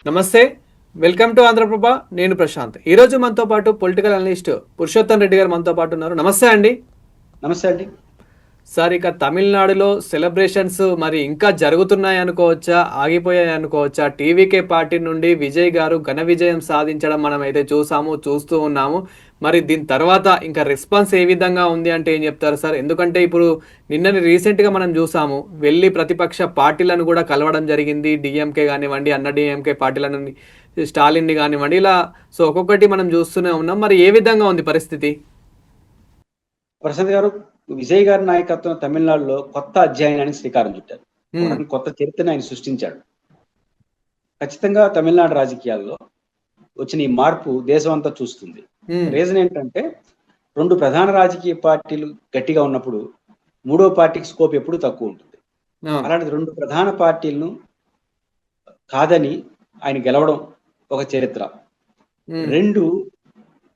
నమస్తే, welcome to Andhraprabha. నేను ప్రశాంత్. ఈరోజు మనతో పాటు పొలిటికల్ అనలిస్ట్ పురుషోత్తం రెడ్డి గారు మనతో పాటు ఉన్నారు. నమస్తే అండి. నమస్తే అండి. సార్, ఇక తమిళనాడులో సెలబ్రేషన్స్ మరి ఇంకా జరుగుతున్నాయి అనుకోవచ్చా, ఆగిపోయాయి అనుకోవచ్చా? టీవీకే పార్టీ నుండి విజయ్ గారు ఘన విజయం సాధించడం మనం అయితే చూస్తూ ఉన్నాము. మరి దీని తర్వాత ఇంకా రెస్పాన్స్ ఏ విధంగా ఉంది అంటే ఏం చెప్తారు సార్? ఎందుకంటే ఇప్పుడు రీసెంట్గా మనం చూసాము, వెళ్ళి ప్రతిపక్ష పార్టీలను కూడా కలవడం జరిగింది. డిఎంకే కానివ్వండి, అన్న డిఎంకే పార్టీలను, స్టాలిన్ని కానివ్వండి, ఇలా సో ఒక్కొక్కటి మనం చూస్తూనే ఉన్నాం. మరి ఏ విధంగా ఉంది పరిస్థితి? ప్రశాంత్ గారు, విజయ్ గారి నాయకత్వం తమిళనాడులో కొత్త అధ్యాయానికి శ్రీకారం చుట్టారు. కొత్త చరిత్రను ఆయన సృష్టించాడు. ఖచ్చితంగా తమిళనాడు రాజకీయాల్లో వచ్చిన ఈ మార్పు దేశం అంతా చూస్తుంది. రీజన్ ఏంటంటే, రెండు ప్రధాన రాజకీయ పార్టీలు గట్టిగా ఉన్నప్పుడు మూడో పార్టీకి స్కోప్ ఎప్పుడు తక్కువ ఉంటుంది. అలాంటి రెండు ప్రధాన పార్టీలను కాదని ఆయన గెలవడం ఒక చరిత్ర.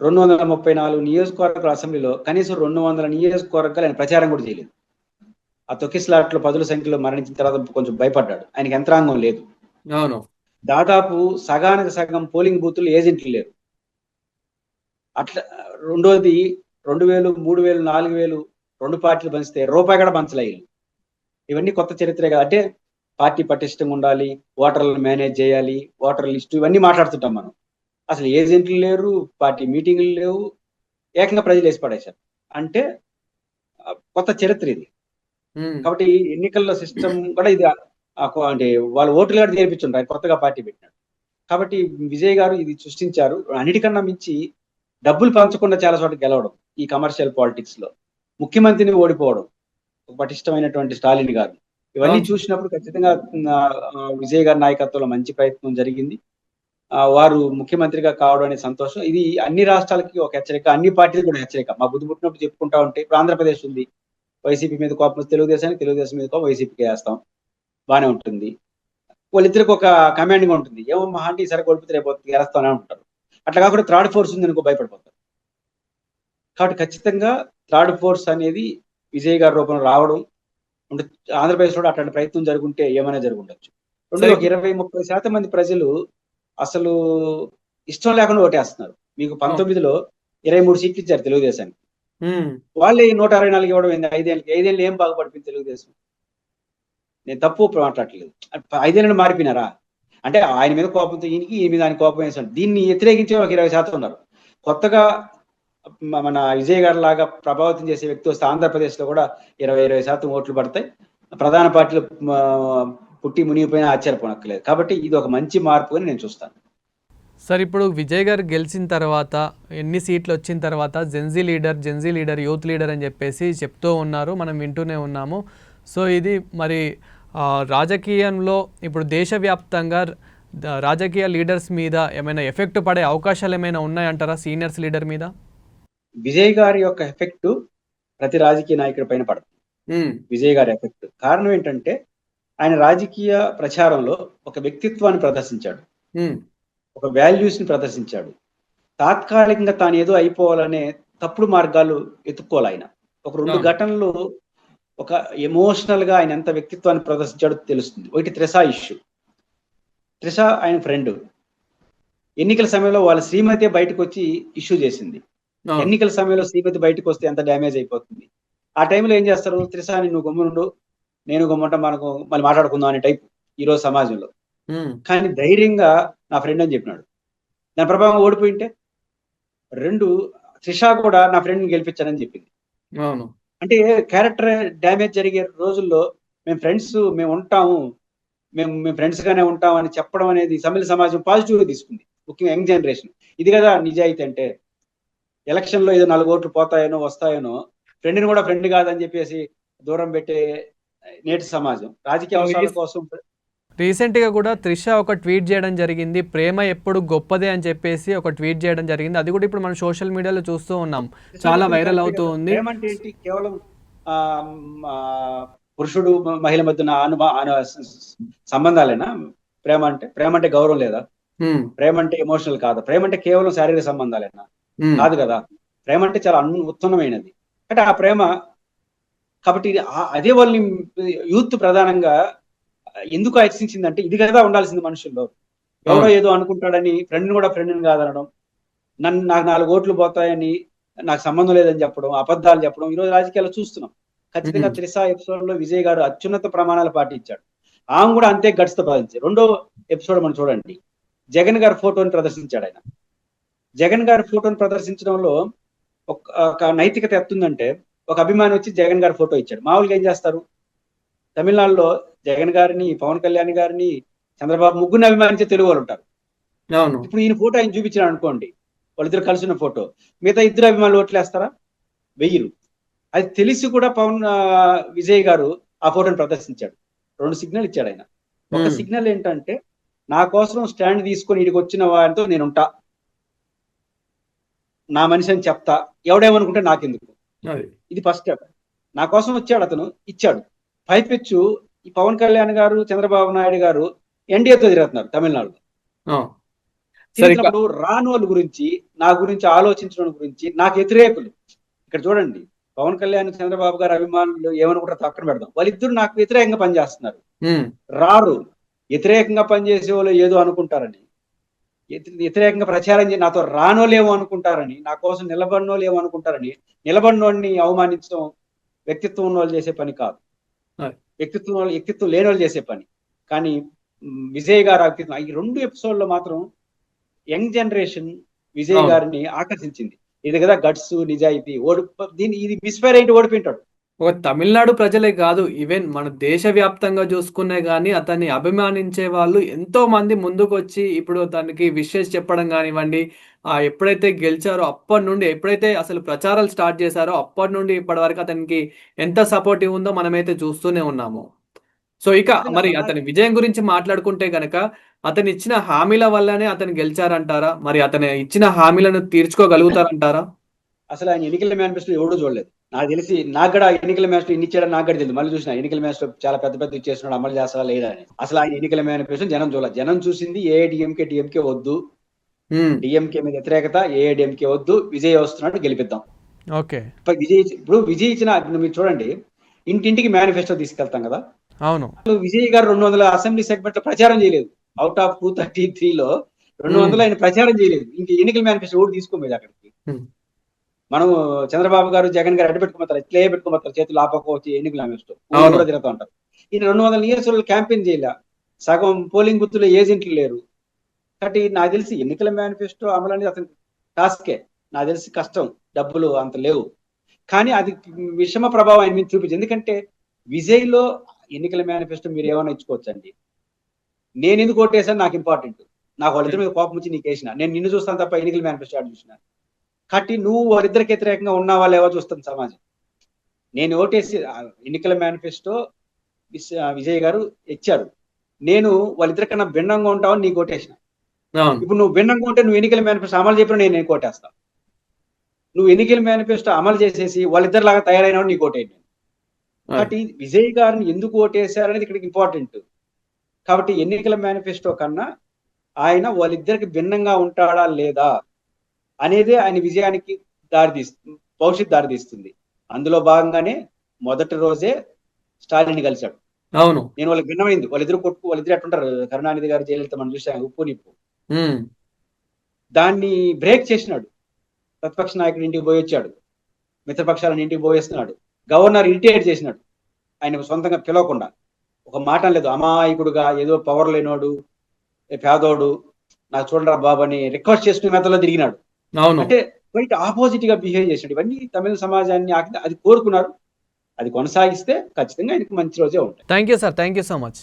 234 నియోజకవర్గాల అసెంబ్లీలో కనీసం 200 నియోజకవర్గాలు ఆయన ప్రచారం కూడా చేయలేదు. ఆ తొక్కిస్లాట్లో పదుల సంఖ్యలో మరణించిన తర్వాత కొంచెం భయపడ్డాడు. ఆయనకి యంత్రాంగం లేదు. దాదాపు సగానికి సగం పోలింగ్ బూతులు ఏజెంట్లు లేరు. అట్లా రెండోది 2000, 3000, 4000 రెండు పార్టీలు పంచితే రూపాయి కూడా పంచలేదు. ఇవన్నీ కొత్త చరిత్రే కదా. అంటే పార్టీ పటిష్టంగా ఉండాలి, ఓటర్లను మేనేజ్ చేయాలి, ఓటర్ లిస్టు, ఇవన్నీ మాట్లాడుతుంటాం మనం. అసలు ఏజెంట్లు లేరు, పార్టీ మీటింగ్లు లేవు, ఏకంగా ప్రజలు వేసి పడేశారు. అంటే కొత్త చరిత్ర ఇది. కాబట్టి ఎన్నికల్లో సిస్టమ్ కూడా ఇది, అంటే వాళ్ళు ఓట్లు కూడా చేర్పించుంటారు, కొత్తగా పార్టీ పెట్టినాడు. కాబట్టి విజయ్ గారు ఇది సృష్టించారు. అన్నిటికన్నా మించి డబ్బులు పంచకుండా చాలా చోట గెలవడం ఈ కమర్షియల్ పాలిటిక్స్ లో, ముఖ్యమంత్రిని ఓడిపోవడం, పటిష్టమైనటువంటి స్టాలిన్ గారు, ఇవన్నీ చూసినప్పుడు ఖచ్చితంగా విజయ్ గారి నాయకత్వంలో మంచి ప్రయత్నం జరిగింది. వారు ముఖ్యమంత్రిగా కావడం అనే సంతోషం. ఇది అన్ని రాష్ట్రాలకి ఒక హెచ్చరిక, అన్ని పార్టీలు కూడా హెచ్చరిక. మా బుద్ధి పుట్టినప్పుడు చెప్పుకుంటా ఉంటే, ఇప్పుడు ఆంధ్రప్రదేశ్ ఉంది, వైసీపీ మీద కోపం తెలుగుదేశానికి, తెలుగుదేశం మీద కోపం వైసీపీకి వేస్తాం, బాగానే ఉంటుంది. వాళ్ళిద్దరికి ఒక కమాండింగ్ ఉంటుంది, ఏమో మహా అంటే ఈసారి కొడుపుతే రేపు గెలుస్తానే ఉంటారు. అట్లా కాకుండా థర్డ్ ఫోర్స్ ఉంది అనుకో భయపడిపోతారు. కాబట్టి ఖచ్చితంగా థర్డ్ ఫోర్స్ అనేది విజయ్ గారి రూపంలో రావడం, ఆంధ్రప్రదేశ్ లో అట్లాంటి ప్రయత్నం జరుగుంటే ఏమైనా జరుగుండొచ్చు. 20-30% మంది ప్రజలు అసలు ఇష్టం లేకుండా ఓటేస్తున్నారు. మీకు 19లో 23 సీట్లు ఇచ్చారు తెలుగుదేశానికి. వాళ్ళే 164 ఇవ్వడం ఏంది? 5 ఏళ్ళు ఏం బాగుపడిపోయింది తెలుగుదేశం? నేను తప్పు మాట్లాడట్లేదు. 5 ఏళ్ళని మారిపోయినారా అంటే, ఆయన మీద కోపంతో ఈయనకి, ఈ మీద ఆయన కోపం వేసాడు. దీన్ని వ్యతిరేకించే ఒక 20% ఉన్నారు. కొత్తగా మన విజయ్ గారి లాగా ప్రభావితం చేసే వ్యక్తి వస్తే ఆంధ్రప్రదేశ్ లో కూడా 20% ఓట్లు పడతాయి. ప్రధాన పార్టీలు పుట్టి మునిగిపోయినా ఆశ్చర్యపోనక్కలేదు. కాబట్టి ఇది ఒక మంచి మార్పు అని నేను చూస్తాను. సార్, ఇప్పుడు విజయ్ గారు గెలిచిన తర్వాత, ఎన్ని సీట్లు వచ్చిన తర్వాత జెన్జీ లీడర్, యూత్ లీడర్ అని చెప్పేసి చెప్తూ ఉన్నారు, మనం వింటూనే ఉన్నాము. సో ఇది మరి రాజకీయంలో ఇప్పుడు దేశవ్యాప్తంగా రాజకీయ లీడర్స్ మీద ఏమైనా ఎఫెక్ట్ పడే అవకాశాలు ఏమైనా ఉన్నాయంటారా, సీనియర్స్ లీడర్ మీద? విజయ్ గారి యొక్క ఎఫెక్ట్ ప్రతి రాజకీయ నాయకుడి పైన పడుతుంది. విజయ్ గారి ఎఫెక్ట్ కారణం ఏంటంటే, ఆయన రాజకీయ ప్రచారంలో ఒక వ్యక్తిత్వాన్ని ప్రదర్శించాడు, ఒక వాల్యూస్ ని ప్రదర్శించాడు. తాత్కాలికంగా తాను ఏదో అయిపోవాలనే తప్పుడు మార్గాలు ఎత్తుక్కోవాలి ఆయన. ఒక 2 ఘటనలు ఒక ఎమోషనల్ గా ఆయన ఎంత వ్యక్తిత్వాన్ని ప్రదర్శించాడో తెలుస్తుంది. ఒకటి త్రిషా ఇష్యూ. త్రిషా ఆయన ఫ్రెండ్. ఎన్నికల సమయంలో వాళ్ళ శ్రీమతి బయటకు వచ్చి ఇష్యూ చేసింది. ఎన్నికల సమయంలో శ్రీమతి బయటకు వస్తే ఎంత డ్యామేజ్ అయిపోతుంది. ఆ టైంలో ఏం చేస్తారు? త్రిషాని నువ్వు గమ్మునుండు, నేను గమ్ముంటా, మనకు మళ్ళీ మాట్లాడుకుందాం అనే టైప్ ఈరోజు సమాజంలో. కానీ ధైర్యంగా నా ఫ్రెండ్ అని చెప్పినాడు. దాని ప్రభావం ఓడిపోయింటే. 2, త్రిషా కూడా నా ఫ్రెండ్ని గెలిపించానని చెప్పింది. అంటే క్యారెక్టర్ డ్యామేజ్ జరిగే రోజుల్లో మేము ఫ్రెండ్స్, మేము ఉంటాము, మేము ఫ్రెండ్స్ గానే ఉంటాం అని చెప్పడం అనేది తమిళ సమాజం పాజిటివ్ గా తీసుకుంది, ముఖ్యంగా యంగ్ జనరేషన్. ఇది కదా నిజాయితీ అంటే. ఎలక్షన్ లో ఏదో 4 ఓట్లు పోతాయనో వస్తాయనో ఫ్రెండ్ని కూడా ఫ్రెండ్ కాదని చెప్పేసి దూరం పెట్టే నేటి సమాజం రాజకీయ అవసరాల కోసం. రీసెంట్ గా కూడా త్రిష ఒక ట్వీట్ చేయడం జరిగింది, ప్రేమ ఎప్పుడు గొప్పదే అని చెప్పేసి ఒక ట్వీట్ చేయడం జరిగింది. అది కూడా ఇప్పుడు మనం సోషల్ మీడియాలో చూస్తూ ఉన్నాం, చాలా వైరల్ అవుతూ ఉంది. ప్రేమ అంటే ఏంటి? కేవలం పురుషుడు మహిళ మధ్యన సంబంధాలేనా ప్రేమ అంటే? ప్రేమ అంటే గౌరవం లేదా? ప్రేమ అంటే ఎమోషనల్ కాదా? ప్రేమ అంటే కేవలం శారీరక సంబంధాలేనా? కాదు కదా. ప్రేమ అంటే చాలా ఉత్తమమైనది. అంటే ఆ ప్రేమ కాబట్టి అదే వాళ్ళని యూత్ ప్రధానంగా ఎందుకు హెచ్చించిందంటే ఇది కదా ఉండాల్సింది మనుషుల్లో. ఎవరో ఏదో అనుకుంటాడని ఫ్రెండ్ని కూడా ఫ్రెండ్ని కాదనడం, నాకు 4 ఓట్లు పోతాయని నాకు సంబంధం లేదని చెప్పడం, అబద్ధాలు చెప్పడం ఈరోజు రాజకీయాల్లో చూస్తున్నాం. ఖచ్చితంగా త్రిష ఎపిసోడ్ లో విజయ్ గారు అత్యున్నత ప్రమాణాలు పాటించాడు. ఆమె కూడా అంతే గట్స్తో పాటించారు. రెండో ఎపిసోడ్ మనం చూడండి, జగన్ గారి ఫోటోని ప్రదర్శించాడు ఆయన. జగన్ గారి ఫోటోని ప్రదర్శించడంలో ఒక నైతికత ఎత్తుందంటే, ఒక అభిమాని వచ్చి జగన్ గారి ఫోటో ఇచ్చాడు. మామూలుగా ఏం చేస్తారు, తమిళనాడులో జగన్ గారిని, పవన్ కళ్యాణ్ గారిని, చంద్రబాబు ముగ్గురిని అభిమానించే తెలుగు వాళ్ళు ఉంటారు. ఇప్పుడు ఈయన ఫోటో ఆయన చూపించాడు అనుకోండి, వాళ్ళిద్దరు కలిసి ఉన్న ఫోటో, మిగతా ఇద్దరు అభిమానులు ఓట్లేస్తారా? వెయ్యరు. అది తెలిసి కూడా విజయ్ గారు ఆ ఫోటోని ప్రదర్శించాడు. 2 సిగ్నల్ ఇచ్చాడు ఆయన. ఒక సిగ్నల్ ఏంటంటే, నా కోసం స్టాండ్ తీసుకొని ఇడికి వచ్చిన వారితో నేను ఉంటా, నా మనిషి అని చెప్తా, ఎవడేమనుకుంటే నాకెందుకు. ఇది ఫస్ట్ స్టెప్. నా కోసం వచ్చాడు అతను, ఇచ్చాడు. పైపెచ్చు ఈ పవన్ కళ్యాణ్ గారు, చంద్రబాబు నాయుడు గారు ఎన్డీఏతో తిరుగుతున్నారు తమిళనాడులో. తిరిగినప్పుడు రాని వాళ్ళ గురించి, నా గురించి ఆలోచించడం గురించి నాకు వ్యతిరేకులు. ఇక్కడ చూడండి, పవన్ కళ్యాణ్, చంద్రబాబు గారు అభిమానులు ఏమనుకుంటారో పక్కన పెడదాం, వాళ్ళిద్దరు నాకు వ్యతిరేకంగా పనిచేస్తున్నారు. రారు, వ్యతిరేకంగా పనిచేసే వాళ్ళు ఏదో అనుకుంటారని, వ్యతిరేకంగా ప్రచారం చేసి నాతో రానోలేమో అనుకుంటారని, నా కోసం నిలబడినోలేమో అనుకుంటారని, నిలబడినోడిని అవమానించడం వ్యక్తిత్వం ఉన్న వాళ్ళు చేసే పని కాదు. వ్యక్తిత్వం లేని వాళ్ళు చేసే పని. కానీ విజయ్ గారు వ్యక్తిత్వం ఈ 2 ఎపిసోడ్లో మాత్రం యంగ్ జనరేషన్ విజయ్ గారిని ఆకర్షించింది. ఇది కదా గట్స్, నిజాయితీ. ఇది మిస్ఫైర్ అయితే ఓడిపోయింటాడు. ఒక తమిళనాడు ప్రజలే కాదు, ఈవెన్ మన దేశవ్యాప్తంగా చూసుకునే కానీ అతన్ని అభిమానించే వాళ్ళు ఎంతో మంది ముందుకు వచ్చి ఇప్పుడు తనకి విషెస్ చెప్పడం కానివ్వండి, ఎప్పుడైతే గెలిచారో అప్పటి నుండి, ఎప్పుడైతే అసలు ప్రచారాలు స్టార్ట్ చేశారో అప్పటి నుండి ఇప్పటి వరకు అతనికి ఎంత సపోర్టివ్ ఉందో మనమైతే చూస్తూనే ఉన్నాము. సో ఇక మరి అతని విజయం గురించి మాట్లాడుకుంటే గనక, అతను ఇచ్చిన హామీల వల్లనే అతను గెలిచారంటారా? మరి అతను ఇచ్చిన హామీలను తీర్చుకోగలుగుతారంటారా? అసలు ఆయన ఎన్నికల మేనిఫెస్టో ఎవడూ చూడలేదు. నాకు తెలిసి, నాకు కూడా ఎన్నికల మేనిఫెస్టో ఇన్ని ఇచ్చాడని నాకు కూడా తెలియదు. మళ్ళీ చూసిన ఎన్నికల మేనిఫెస్టో చాలా పెద్ద ఇచ్చేస్తున్నాడు, అమలు చేస్తారా లేదా అని. అసలు ఆయన ఎన్నికల మేనిఫెస్టో జనం చూడాలి. జనం చూసింది డిఎంకే వద్దు, డిఎంకే మీద వ్యతిరేకత, ఏఐడిఎంకే వద్దు, విజయ్ వస్తున్నాడు, గెలిపిద్దాం. ఓకే. ఇప్పుడు విజయ్ ఇచ్చిన, మీరు చూడండి, ఇంటింటికి మేనిఫెస్టో తీసుకెళ్తాం కదా. అవును. విజయ్ గారు 200 అసెంబ్లీ సెగ్మెంట్ లో ప్రచారం చేయలేదు. అవుట్ ఆఫ్ 233లో 200 ఆయన ప్రచారం చేయలేదు. ఇంక ఎన్నికల మేనిఫెస్టో ఓటు తీసుకోలేదు అక్కడికి. మనం చంద్రబాబు గారు, జగన్ గారు అడ్డు పెట్టుకోమంటారు, ఇట్లే పెట్టుకోమంటారు, చేతులు ఆపకపోవచ్చు ఎన్నికల మేనిఫెస్టో కూడా తిరుగుతూ ఉంటారు. ఈయన 200 నియోజకవర్గాలు క్యాంపెయిన్ చేయలే, సగం పోలింగ్ బూత్లో ఏజెంట్లు లేరు. కాబట్టి నాకు తెలిసి ఎన్నికల మేనిఫెస్టో అమలు అనేది అతనికి టాస్కే. నాకు తెలిసి కష్టం, డబ్బులు అంత లేవు. కానీ అది విషమ ప్రభావం ఆయన మీద చూపించింది. ఎందుకంటే విజయ్లో ఎన్నికల మేనిఫెస్టో మీరు ఏమైనా ఇచ్చుకోవచ్చండి, నేను ఎందుకు ఓటేసాను నాకు ఇంపార్టెంట్, నాకు వాళ్ళిద్దరి మీద కోపం వచ్చి నీకు వేసిన, నేను నిన్ను చూస్తాను తప్ప ఎన్నికల మేనిఫెస్టో ఆడు చూసిన. కాబట్టి నువ్వు వాళ్ళిద్దరికి వ్యతిరేకంగా ఉన్నావా లేవో చూస్తుంది సమాజం. నేను ఓటేసి ఎన్నికల మేనిఫెస్టో విజయ్ గారు ఇచ్చారు, నేను వాళ్ళిద్దరికన్నా భిన్నంగా ఉంటావని నీకు ఓటేసిన. ఇప్పుడు నువ్వు భిన్నంగా ఉంటే నువ్వు ఎన్నికల మేనిఫెస్టో అమలు చెప్పిన నేను ఓటేస్తా. నువ్వు ఎన్నికల మేనిఫెస్టో అమలు చేసేసి వాళ్ళిద్దరిలాగా తయారైన నీకు ఓటేయండి. కాబట్టి విజయ్ గారిని ఎందుకు ఓటేశారనేది ఇక్కడికి ఇంపార్టెంట్. కాబట్టి ఎన్నికల మేనిఫెస్టో కన్నా ఆయన వాళ్ళిద్దరికి భిన్నంగా ఉంటాడా లేదా అనేదే ఆయన విజయానికి భవిష్యత్ దారితీస్తుంది. అందులో భాగంగానే మొదటి రోజే స్టాలిన్ కలిశాడు. అవును, నేను వాళ్ళకి భిన్నమైంది, వాళ్ళిద్దరు ఎట్టుంటారు, కరుణానిధి గారు, జయలలిత మనం చూసాను, ఉప్పు నిప్పు. దాన్ని బ్రేక్ చేసినాడు. ప్రతిపక్ష నాయకుడి ఇంటికి పోయి వచ్చాడు, మిత్రపక్షాలను ఇంటికి పోయేస్తున్నాడు, గవర్నర్ ఇరిటేట్ చేసినాడు, ఆయన సొంతంగా పిలవకుండా. ఒక మాట లేదు, అమాయకుడుగా ఏదో పవర్ లేనోడు, పేదోడు, నాకు చూడరా బాబు అని రిక్వెస్ట్ చేసుకునే మెథడ్లో తిరిగినాడు. అంటే బయట ఆపోజిట్ గా బిహేవ్ చేసినాడు. ఇవన్నీ తమిళ సమాజాన్ని అది కోరుకున్నారు. అది కొనసాగిస్తే ఖచ్చితంగా ఆయనకు మంచి రోజే ఉంటాయి. Thank you sir, thank you so much.